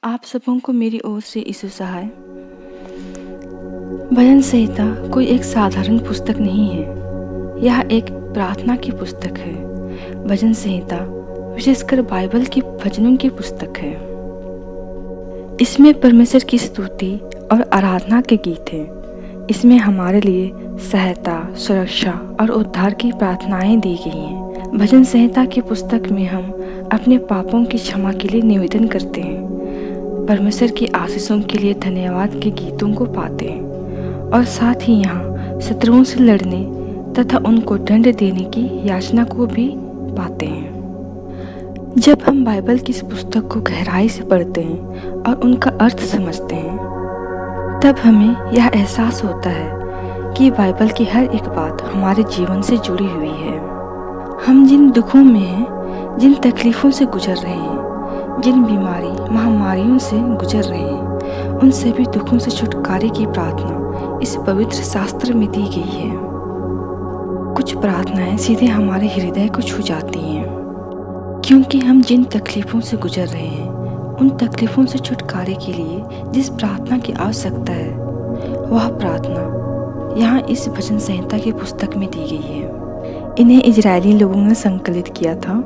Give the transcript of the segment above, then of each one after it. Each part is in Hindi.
आप सबों को मेरी ओर से यीशु सहाय। भजन संहिता कोई एक साधारण पुस्तक नहीं है, यह एक प्रार्थना की पुस्तक है। भजन संहिता विशेषकर बाइबल की भजनों की पुस्तक है। इसमें परमेश्वर की स्तुति और आराधना के गीत हैं। इसमें हमारे लिए सहायता, सुरक्षा और उद्धार की प्रार्थनाएं दी गई हैं। भजन संहिता की पुस्तक में हम अपने पापों की क्षमा के लिए निवेदन करते हैं, परमेश्वर की आशीषों के लिए धन्यवाद के गीतों को पाते हैं और साथ ही यहाँ शत्रुओं से लड़ने तथा उनको दंड देने की याचना को भी पाते हैं। जब हम बाइबल की इस पुस्तक को गहराई से पढ़ते हैं और उनका अर्थ समझते हैं, तब हमें यह एहसास होता है कि बाइबल की हर एक बात हमारे जीवन से जुड़ी हुई है। हम जिन दुखों में हैं, जिन तकलीफ़ों से गुजर रहे हैं, जिन बीमारी महामारियों से गुजर रहे हैं, उन सभी दुखों से छुटकारे की प्रार्थना इस पवित्र शास्त्र में दी गई है। कुछ प्रार्थनाएं सीधे हमारे हृदय को छू जाती हैं, क्योंकि हम जिन तकलीफ़ों से गुजर रहे हैं, उन तकलीफ़ों से छुटकारे के लिए जिस प्रार्थना की आवश्यकता है, वह प्रार्थना यहाँ इस भजन संहिता की पुस्तक में दी गई है। इन्हें इजरायली लोगों ने संकलित किया था।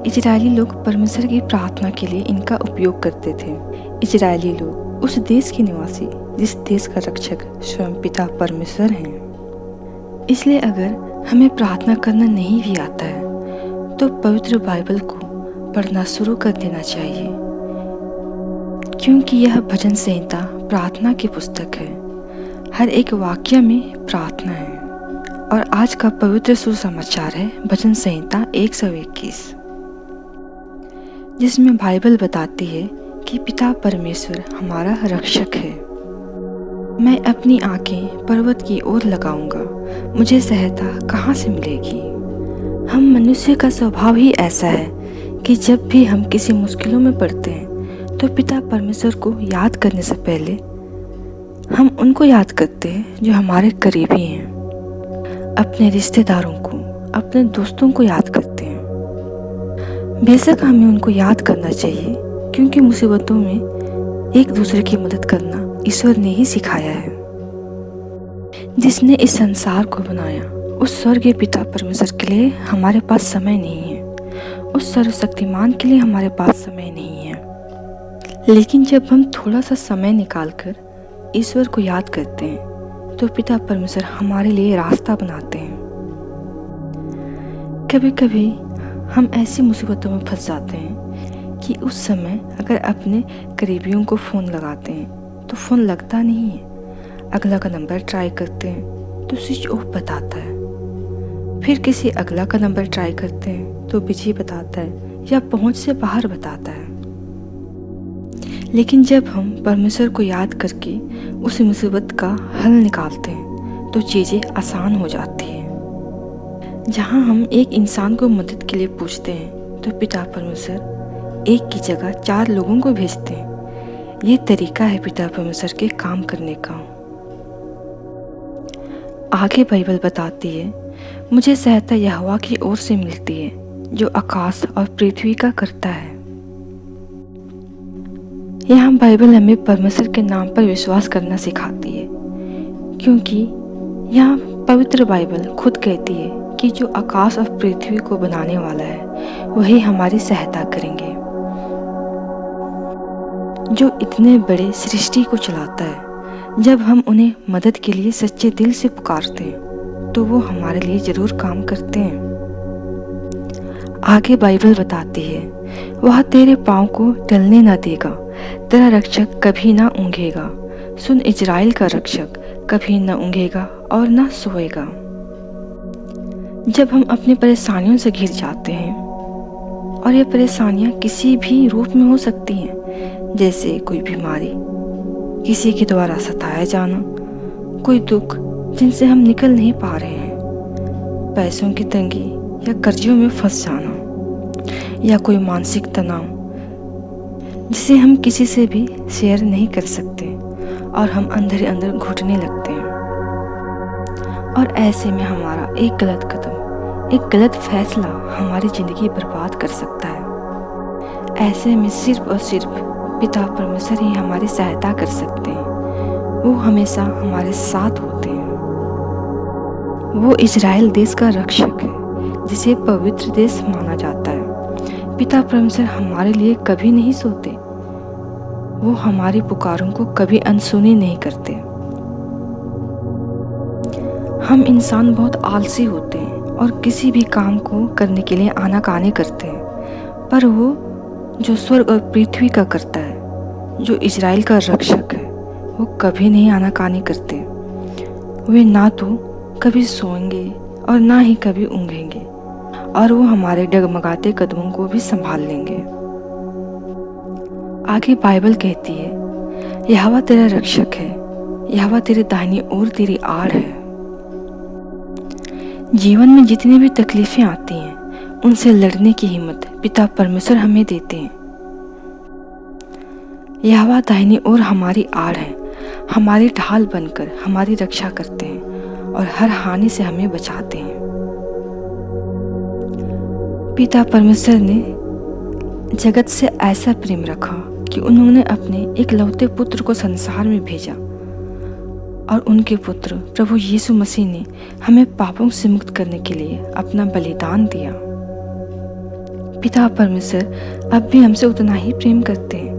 इजरायली लोग परमेश्वर की प्रार्थना के लिए इनका उपयोग करते थे। इजरायली लोग उस देश के निवासी जिस देश का रक्षक स्वयं पिता परमेश्वर हैं। इसलिए अगर हमें प्रार्थना करना नहीं भी आता है तो पवित्र बाइबल को पढ़ना शुरू कर देना चाहिए, क्योंकि यह भजन संहिता प्रार्थना की पुस्तक है। हर एक वाक्य में प्रार्थना है। और आज का पवित्र सुसमाचार है भजन संहिता 121, जिसमें बाइबल बताती है कि पिता परमेश्वर हमारा रक्षक है। मैं अपनी आंखें पर्वत की ओर लगाऊंगा, मुझे सहायता कहाँ से मिलेगी। हम मनुष्य का स्वभाव ही ऐसा है कि जब भी हम किसी मुश्किलों में पड़ते हैं तो पिता परमेश्वर को याद करने से पहले हम उनको याद करते हैं जो हमारे करीबी हैं, अपने रिश्तेदारों को, अपने दोस्तों को याद करते हैं। बेशक हमें उनको याद करना चाहिए, क्योंकि मुसीबतों में एक दूसरे की मदद करना ईश्वर ने ही सिखाया है। जिसने इस संसार को बनाया, उस स्वर्गीय पिता परमेश्वर के लिए हमारे पास समय नहीं है, उस सर्वशक्तिमान के लिए हमारे पास समय नहीं है। लेकिन जब हम थोड़ा सा समय निकालकर ईश्वर को याद करते हैं तो पिता परमेश्वर हमारे लिए रास्ता बनाते हैं। कभी कभी हम ऐसी मुसीबतों में फंस जाते हैं कि उस समय अगर अपने करीबियों को फ़ोन लगाते हैं तो फ़ोन लगता नहीं है। अगला का नंबर ट्राई करते हैं तो स्विच ऑफ बताता है। फिर किसी अगला का नंबर ट्राई करते हैं तो बिजी बताता है या पहुंच से बाहर बताता है। लेकिन जब हम परमेश्वर को याद करके उस मुसीबत का हल निकालते हैं तो चीज़ें आसान हो जाती हैं। जहाँ हम एक इंसान को मदद के लिए पूछते हैं तो पिता परमेश्वर एक की जगह 4 लोगों को भेजते हैं। ये तरीका है पिता परमेश्वर के काम करने का। आगे बाइबल बताती है, मुझे सहायता यहोवा की ओर से मिलती है, जो आकाश और पृथ्वी का करता है। यहाँ बाइबल हमें परमेश्वर के नाम पर विश्वास करना सिखाती है, क्योंकि यहाँ पवित्र बाइबल खुद कहती है कि जो आकाश और पृथ्वी को बनाने वाला है वही हमारी सहायता करेंगे। जो इतने बड़े सृष्टि को चलाता है, जब हम उन्हें मदद के लिए सच्चे दिल से पुकारते हैं तो वो हमारे लिए जरूर काम करते हैं। आगे बाइबल बताती है, वह तेरे पाँव को टलने न देगा, तेरा रक्षक कभी ना ऊँघेगा। सुन इजराइल का रक्षक कभी न ऊँघेगा और न सोएगा। जब हम अपनी परेशानियों से घिर जाते हैं, और ये परेशानियां किसी भी रूप में हो सकती हैं, जैसे कोई बीमारी, किसी के द्वारा सताया जाना, कोई दुख जिनसे हम निकल नहीं पा रहे हैं, पैसों की तंगी या कर्जों में फंस जाना, या कोई मानसिक तनाव जिसे हम किसी से भी शेयर नहीं कर सकते और हम अंदर ही अंदर घुटने लगते हैं। और ऐसे में हमारा एक गलत कदम, एक गलत फैसला हमारी ज़िंदगी बर्बाद कर सकता है। ऐसे में सिर्फ और सिर्फ पिता परमेश्वर ही हमारी सहायता कर सकते हैं। वो हमेशा हमारे साथ होते हैं। वो इज़राइल देश का रक्षक है, जिसे पवित्र देश माना जाता है। पिता परमेश्वर हमारे लिए कभी नहीं सोते। वो हमारी पुकारों को कभी अनसुनी नहीं करते। हम इंसान बहुत आलसी होते हैं और किसी भी काम को करने के लिए आनाकानी करते हैं, पर वो जो स्वर्ग और पृथ्वी का करता है, जो इज़राइल का रक्षक है, वो कभी नहीं आनाकानी करते। वे ना तो कभी सोएंगे और ना ही कभी ऊँघेंगे, और वो हमारे डगमगाते कदमों को भी संभाल लेंगे। आगे बाइबल कहती है, यहोवा तेरा रक्षक है, यहोवा तेरे दाहिनी ओर तेरी आड़ है। जीवन में जितनी भी तकलीफें आती हैं, उनसे लड़ने की हिम्मत पिता परमेश्वर हमें देते हैं। यहोवा दाहिनी ओर हमारी आड़ है, हमारी ढाल बनकर हमारी रक्षा करते हैं और हर हानि से हमें बचाते हैं। पिता परमेश्वर ने जगत से ऐसा प्रेम रखा कि उन्होंने अपने एकलौते पुत्र को संसार में भेजा, और उनके पुत्र प्रभु यीशु मसीह ने हमें पापों से मुक्त करने के लिए अपना बलिदान दिया। पिता परमेश्वर अब भी हमसे उतना ही प्रेम करते हैं।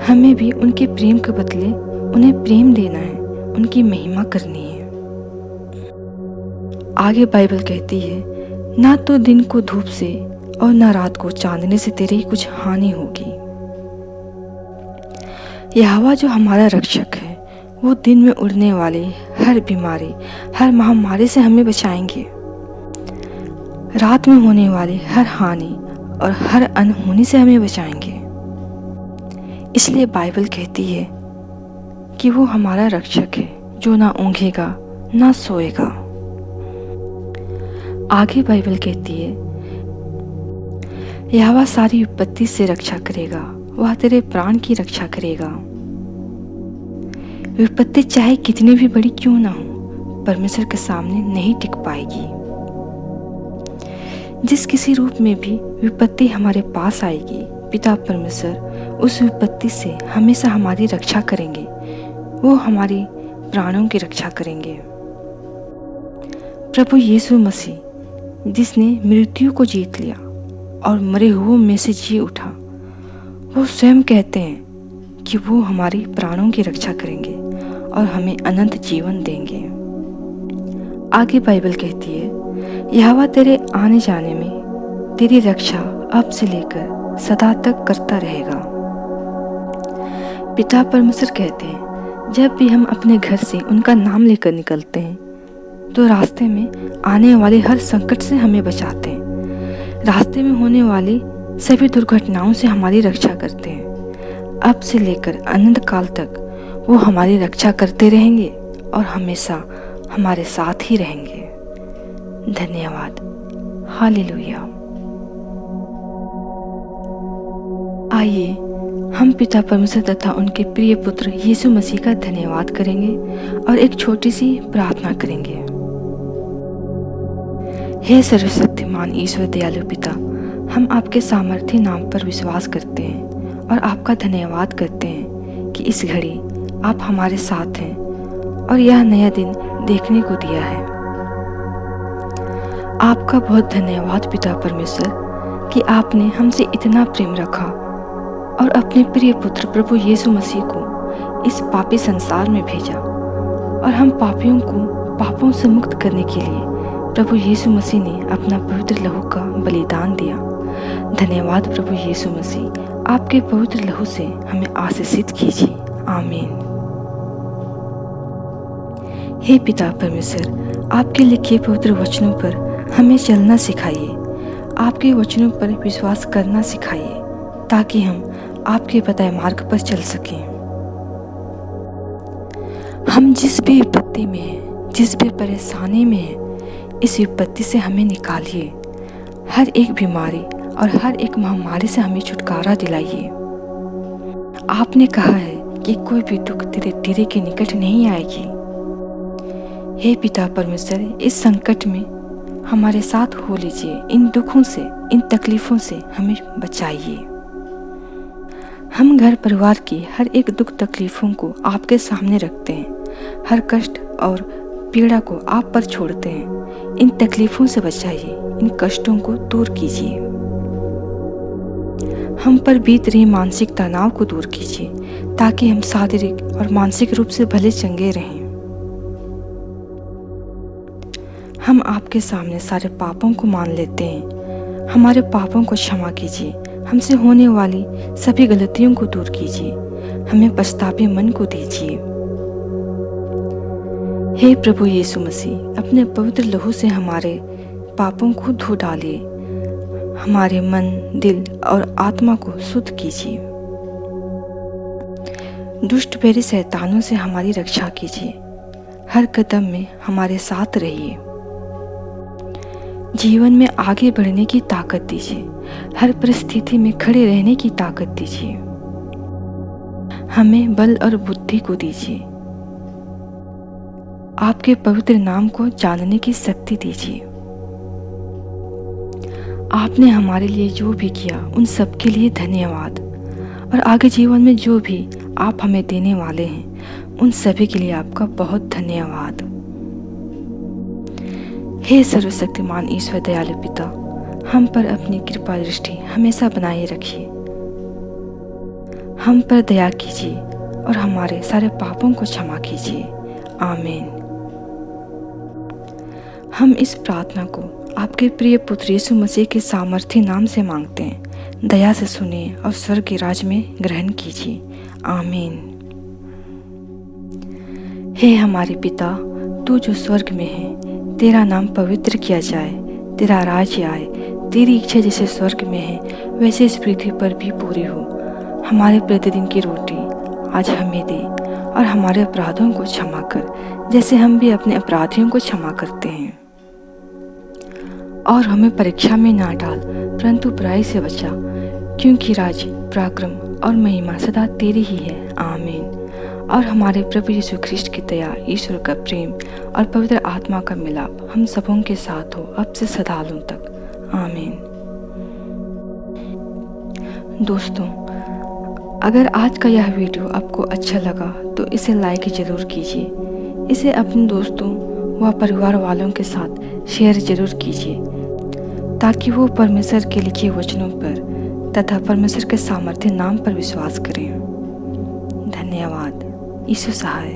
हमें भी उनके प्रेम के बदले उन्हें प्रेम देना है, उनकी महिमा करनी है। आगे बाइबल कहती है, ना तो दिन को धूप से और ना रात को चांदने से तेरी कुछ हानि होगी। यहोवा जो हमारा रक्षक है, वो दिन में उड़ने वाली हर बीमारी, हर महामारी से हमें बचाएंगे। रात में होने वाली हर हानि और हर अनहोनी से हमें बचाएंगे। इसलिए बाइबल कहती है कि वो हमारा रक्षक है, जो ना ऊँघेगा ना सोएगा। आगे बाइबल कहती है, यहोवा सारी विपत्ति से रक्षा करेगा, वह तेरे प्राण की रक्षा करेगा। विपत्ति चाहे कितनी भी बड़ी क्यों ना हो, परमेश्वर के सामने नहीं टिक पाएगी। जिस किसी रूप में भी विपत्ति हमारे पास आएगी, पिता परमेश्वर उस विपत्ति से हमेशा हमारी रक्षा करेंगे। वो हमारी प्राणों की रक्षा करेंगे। प्रभु यीशु मसीह, जिसने मृत्यु को जीत लिया और मरे हुओं में से जी उठा, वो स्वयं कहते हैं कि वो हमारी प्राणों की रक्षा करेंगे और हमें अनंत जीवन देंगे। आगे बाइबल कहती है, यहोवा तेरे आने जाने में तेरी रक्षा अब से लेकर सदा तक करता रहेगा। पिता परमेश्वर कहते हैं, जब भी हम अपने घर से उनका नाम लेकर निकलते हैं, तो रास्ते में आने वाले हर संकट से हमें बचाते हैं। रास्ते में होने वाली सभी दुर्घटनाओं से हमारी रक्षा करते हैं। अब से लेकर अनंत काल तक वो हमारी रक्षा करते रहेंगे और हमेशा हमारे साथ ही रहेंगे। धन्यवाद। हालेलुया। आइए हम पिता परमेश्वर तथा उनके प्रिय पुत्र यीशु मसीह का धन्यवाद करेंगे और एक छोटी सी प्रार्थना करेंगे। हे सर्वशक्तिमान ईश्वर दयालु पिता, हम आपके सामर्थ्य नाम पर विश्वास करते हैं और आपका धन्यवाद करते हैं कि इस घड़ी आप हमारे साथ हैं और यह नया दिन देखने को दिया है। आपका बहुत धन्यवाद पिता परमेश्वर कि आपने हमसे इतना प्रेम रखा और अपने प्रिय पुत्र प्रभु यीशु मसीह को इस पापी संसार में भेजा, और हम पापियों को पापों से मुक्त करने के लिए प्रभु यीशु मसीह ने अपना पवित्र लहू का बलिदान दिया। धन्यवाद प्रभु यीशु मसीह, आपके पवित्र लहू से हमें आशीषित कीजिए। आमीन। हे पिता परमेश्वर, आपके लिखे पवित्र वचनों पर हमें चलना सिखाइए। आपके वचनों पर विश्वास करना सिखाइए, ताकि हम आपके बताए मार्ग पर चल सकें। हम जिस भी विपत्ति में हैं, जिस भी परेशानी में हैं, इस विपत्ति से हमें निकालिए। हर एक बीमारी और हर एक महामारी से हमें छुटकारा दिलाइए। आपने कहा है कि कोई भी दुख तेरे डेरे के निकट नहीं आएगी। हे पिता परमेश्वर, इस संकट में हमारे साथ हो लीजिए। इन दुखों से, इन तकलीफों से हमें बचाइए। हम घर परिवार की हर एक दुख तकलीफ़ों को आपके सामने रखते हैं। हर कष्ट और पीड़ा को आप पर छोड़ते हैं। इन तकलीफ़ों से बचाइए, इन कष्टों को दूर कीजिए। हम पर बीत रही मानसिक तनाव को दूर कीजिए ताकि हम शारीरिक और मानसिक रूप से भले चंगे रहें। हम आपके सामने सारे पापों को मान लेते हैं। हमारे पापों को क्षमा कीजिए, हमसे होने वाली सभी गलतियों को दूर कीजिए, हमें पछतावे मन को दीजिए। हे प्रभु यीशु मसीह, अपने पवित्र लहू से हमारे पापों को धो डालिए, हमारे मन, दिल और आत्मा को शुद्ध कीजिए। दुष्ट भरे शैतानों से हमारी रक्षा कीजिए, हर कदम में हमारे साथ रहिए। जीवन में आगे बढ़ने की ताकत दीजिए, हर परिस्थिति में खड़े रहने की ताकत दीजिए। हमें बल और बुद्धि को दीजिए, आपके पवित्र नाम को जानने की शक्ति दीजिए। आपने हमारे लिए जो भी किया उन सब के लिए धन्यवाद, और आगे जीवन में जो भी आप हमें देने वाले हैं उन सभी के लिए आपका बहुत धन्यवाद। हे सर्वशक्तिमान ईश्वर दयालु पिता, हम पर अपनी कृपा दृष्टि हमेशा बनाए रखिए। हम पर दया कीजिए और हमारे सारे पापों को क्षमा कीजिए। आमीन। हम इस प्रार्थना को आपके प्रिय पुत्र यीशु मसीह के सामर्थी नाम से मांगते हैं। दया से सुनिए और स्वर्ग के राज में ग्रहण कीजिए। आमीन। हे हमारे पिता, तू जो स्वर्ग में है, तेरा नाम पवित्र किया जाए, तेरा राज्य आए, तेरी इच्छा जैसे स्वर्ग में है वैसे इस पृथ्वी पर भी पूरी हो। हमारे प्रतिदिन की रोटी आज हमें दे, और हमारे अपराधों को क्षमा कर जैसे हम भी अपने अपराधियों को क्षमा करते हैं। और हमें परीक्षा में ना डाल, परंतु बुराई से बचा, क्योंकि राज्य, पराक्रम और महिमा सदा तेरी ही है। आमीन। और हमारे प्रभु यीशु ख्रिस्ट की दया, ईश्वर का प्रेम और पवित्र आत्मा का मिलाप हम सबों के साथ हो, अब से सदालों तक। आमीन। दोस्तों, अगर आज का यह वीडियो आपको अच्छा लगा तो इसे लाइक जरूर कीजिए। इसे अपने दोस्तों व परिवार वालों के साथ शेयर जरूर कीजिए, ताकि वो परमेश्वर के लिखे वचनों पर तथा परमेश्वर के सामर्थ्य नाम पर विश्वास करें। धन्यवाद। यीशु सहाय।